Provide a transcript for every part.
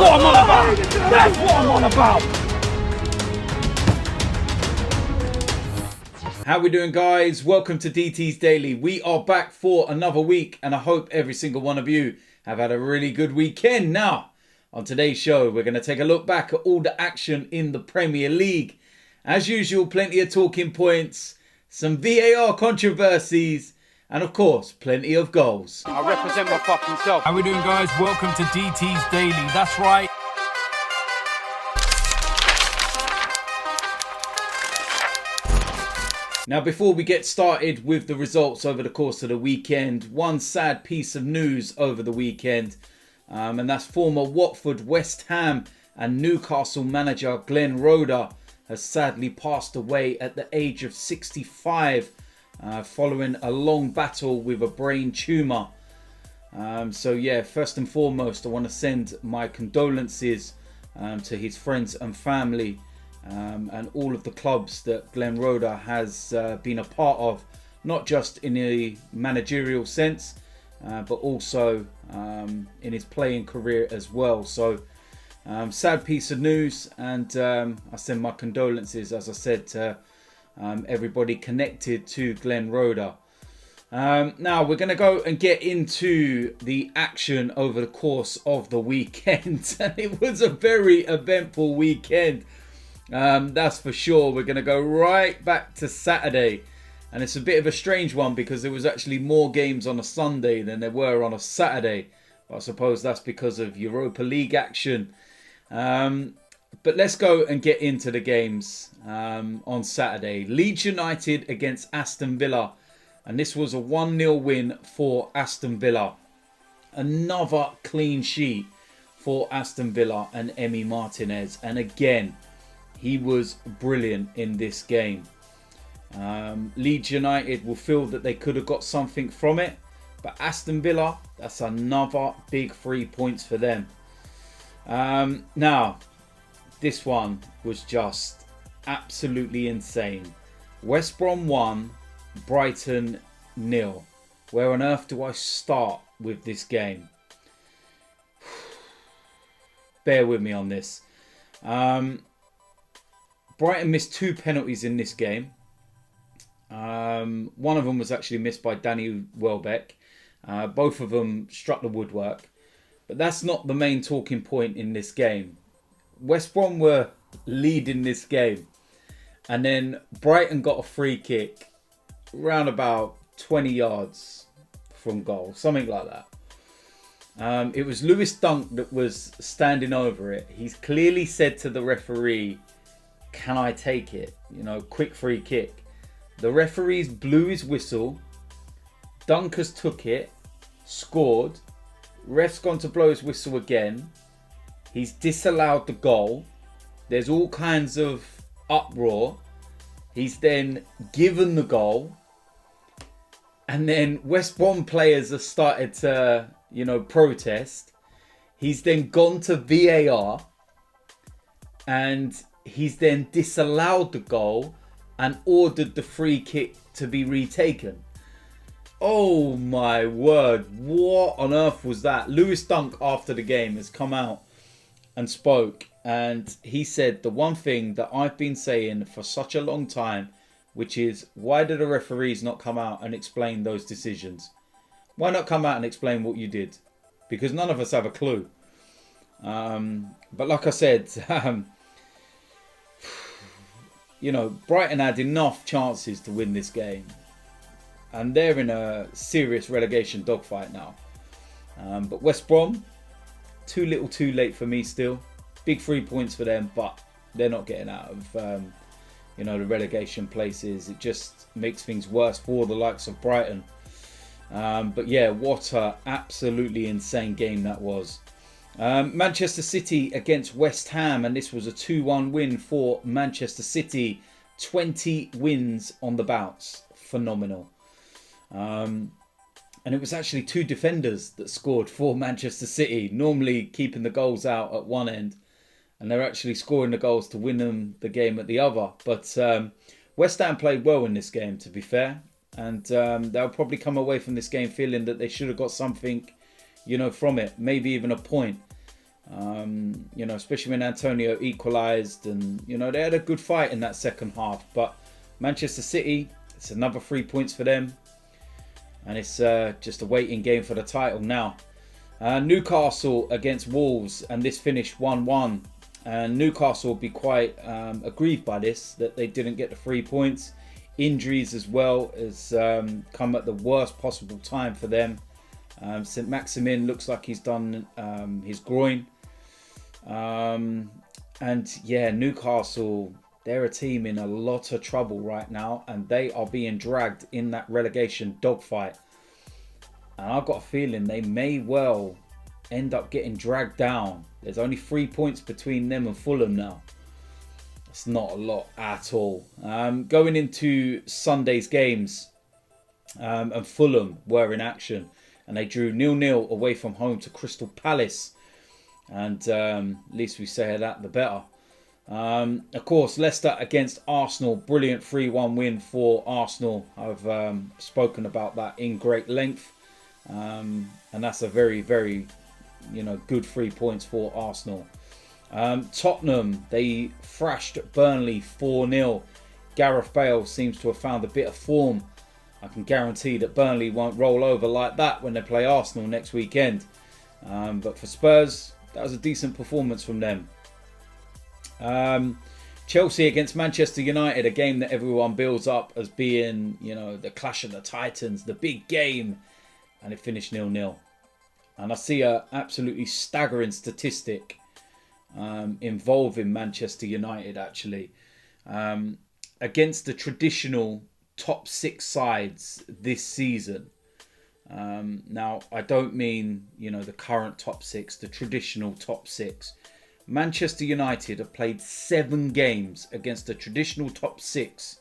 what I'm on about. That's what I'm on about. How we doing, guys? Welcome to DT's Daily. We are back for another week, and I hope every single one of you have had a really good weekend. Now, on today's show, we're going to take a look back at all the action in the Premier League. As usual, plenty of talking points, some VAR controversies, and of course, plenty of goals. I represent my fucking self. How we doing, guys? Welcome to DT's Daily. That's right. Now, before we get started with the results over the course of the weekend, one sad piece of news over the weekend, and that's former Watford, West Ham and Newcastle manager Glenn Roeder has sadly passed away at the age of 65 following a long battle with a brain tumour. So yeah, first and foremost, I want to send my condolences to his friends and family and all of the clubs that Glenn Roeder has been a part of, not just in a managerial sense, but also in his playing career as well. So sad piece of news, and I send my condolences, as I said, to everybody connected to Glenn Roeder. Now we're going to go and get into the action over the course of the weekend. And it was a very eventful weekend, that's for sure. We're going to go right back to Saturday, and it's a bit of a strange one because there was actually more games on a Sunday than there were on a Saturday. I suppose that's because of Europa League action. But let's go and get into the games on Saturday. Leeds United against Aston Villa. And this was a 1-0 win for Aston Villa. Another clean sheet for Aston Villa and Emi Martinez. And again, he was brilliant in this game. Leeds United will feel that they could have got something from it. But Aston Villa, that's another big 3 points for them. Now, this one was just absolutely insane. West Brom 1, Brighton 0. Where on earth do I start with this game? Bear with me on this. Brighton missed 2 penalties in this game. One of them was actually missed by Danny Welbeck. Both of them struck the woodwork. But that's not the main talking point in this game. West Brom were leading this game. And then Brighton got a free kick around about 20 yards from goal. Something like that. It was Lewis Dunk that was standing over it. He's clearly said to the referee, "Can I take it? You know, quick free kick." The referees blew his whistle. Dunkers took it, scored. Ref's gone to blow his whistle again. He's disallowed the goal. There's all kinds of uproar. He's then given the goal. And then West Brom players have started to, protest. He's then gone to VAR. And he's then disallowed the goal and ordered the free kick to be retaken. Oh my word, what on earth was that? Lewis Dunk, after the game, has come out and spoke, and he said the one thing that I've been saying for such a long time, which is, why did the referees not come out and explain those decisions? Why not come out and explain what you did? Because none of us have a clue. But like I said, Brighton had enough chances to win this game. And they're in a serious relegation dogfight now. But West Brom, too little too late for me still. Big 3 points for them, but they're not getting out of the relegation places. It just makes things worse for the likes of Brighton. But yeah, what a absolutely insane game that was. Manchester City against West Ham, and this was a 2-1 win for Manchester City. 20 wins on the bounce. Phenomenal. And it was actually 2 defenders that scored for Manchester City, normally keeping the goals out at one end, and they're actually scoring the goals to win them the game at the other. But West Ham played well in this game, to be fair, and they'll probably come away from this game feeling that they should have got something, from it, maybe even a point. Especially when Antonio equalised, and they had a good fight in that second half. But Manchester City, it's another 3 points for them, and it's just a waiting game for the title now. Newcastle against Wolves, and this finished 1-1. And Newcastle will be quite aggrieved by this, that they didn't get the 3 points. Injuries as well has come at the worst possible time for them. St. Maximin looks like he's done his groin. Newcastle, they're a team in a lot of trouble right now, and they are being dragged in that relegation dogfight. And I've got a feeling they may well end up getting dragged down. There's only 3 points between them and Fulham now. It's not a lot at all. Going into Sunday's games, and Fulham were in action, and they drew 0-0 away from home to Crystal Palace. And at least we say that, the better. Of course, Leicester against Arsenal. Brilliant 3-1 win for Arsenal. I've spoken about that in great length. And that's a very, very, good 3 points for Arsenal. Tottenham, they thrashed Burnley 4-0. Gareth Bale seems to have found a bit of form. I can guarantee that Burnley won't roll over like that when they play Arsenal next weekend. But for Spurs, that was a decent performance from them. Chelsea against Manchester United, a game that everyone builds up as being, the clash of the Titans, the big game. And it finished 0-0. And I see a absolutely staggering statistic involving Manchester United, actually. Against the traditional top 6 sides this season. Now, I don't mean, the current top 6, the traditional top 6. Manchester United have played 7 games against the traditional top 6.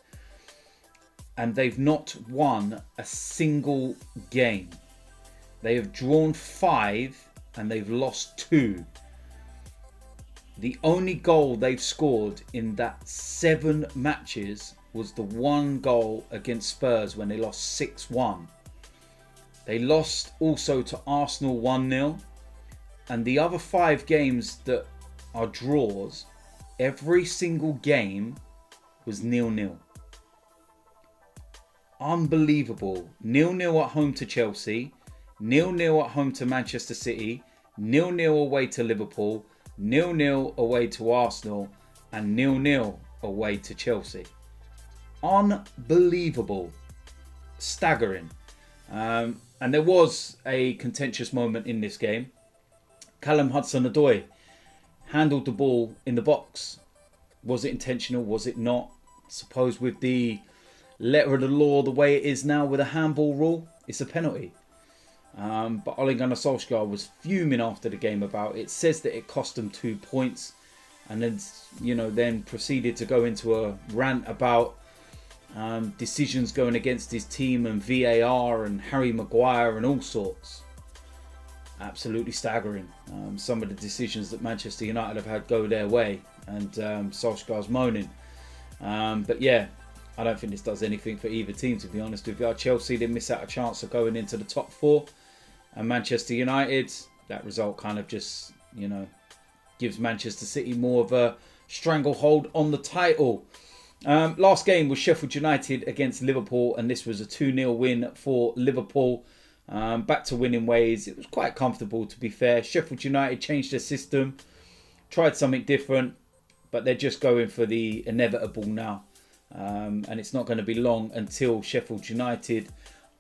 And they've not won a single game. They have drawn 5 and they've lost 2. The only goal they've scored in that 7 matches was the 1 goal against Spurs when they lost 6-1. They lost also to Arsenal 1-0. And the other 5 games that are draws, every single game was 0-0. Unbelievable. 0-0 at home to Chelsea. 0-0 at home to Manchester City, 0-0 away to Liverpool, 0-0 away to Arsenal, and 0-0 away to Chelsea. Unbelievable. Staggering. And there was a contentious moment in this game. Callum Hudson-Odoi handled the ball in the box. Was it intentional? Was it not? I suppose with the letter of the law the way it is now with a handball rule, it's a penalty. But Ole Gunnar Solskjaer was fuming after the game about it. Says that it cost them 2 points, and then proceeded to go into a rant about decisions going against his team and VAR and Harry Maguire and all sorts. Absolutely staggering. Some of the decisions that Manchester United have had go their way, and Solskjaer's moaning. But yeah, I don't think this does anything for either team, to be honest with you. Chelsea did miss out a chance of going into the top 4. And Manchester United, that result kind of just, gives Manchester City more of a stranglehold on the title. Last game was Sheffield United against Liverpool, and this was a 2-0 win for Liverpool. Back to winning ways. It was quite comfortable, to be fair. Sheffield United changed their system, tried something different, but they're just going for the inevitable now. And it's not going to be long until Sheffield United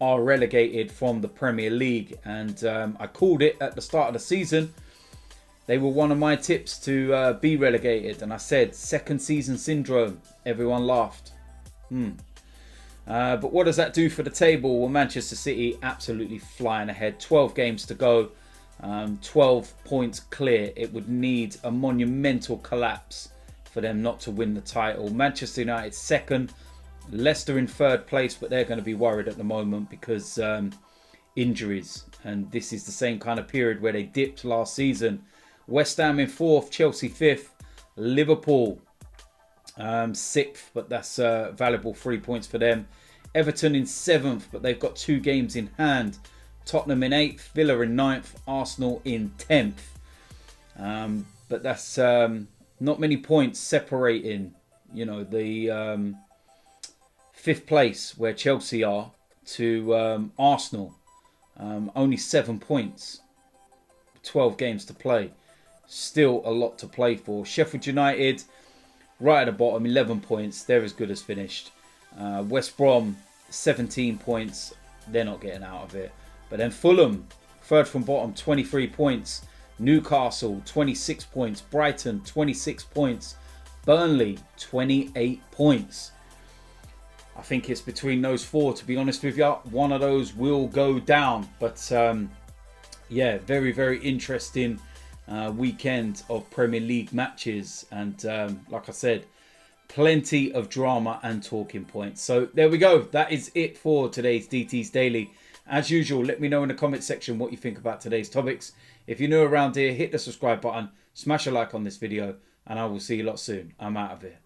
are relegated from the Premier League. And I called it at the start of the season. They were one of my tips to be relegated. And I said, second season syndrome. Everyone laughed. But what does that do for the table? Well, Manchester City absolutely flying ahead. 12 games to go. 12 points clear. It would need a monumental collapse for them not to win the title. Manchester United second, Leicester in third place, but they're going to be worried at the moment because injuries, and this is the same kind of period where they dipped last season. West Ham in fourth, Chelsea fifth, Liverpool sixth, but that's a valuable 3 points for them. Everton in seventh, but they've got 2 games in hand. Tottenham in eighth, Villa in ninth, Arsenal in 10th. But that's not many points separating, you know, the 5th place where Chelsea are to Arsenal. Only 7 points. 12 games to play. Still a lot to play for. Sheffield United, right at the bottom, 11 points. They're as good as finished. West Brom, 17 points. They're not getting out of it. But then Fulham, 3rd from bottom, 23 points. Newcastle, 26 points. Brighton, 26 points. Burnley, 28 points. I think it's between those 4, to be honest with you. One of those will go down. But yeah, very, very interesting weekend of Premier League matches. And like I said, plenty of drama and talking points. So there we go. That is it for today's DT's Daily. As usual, let me know in the comment section what you think about today's topics. If you're new around here, hit the subscribe button, smash a like on this video, and I will see you lot soon. I'm out of here.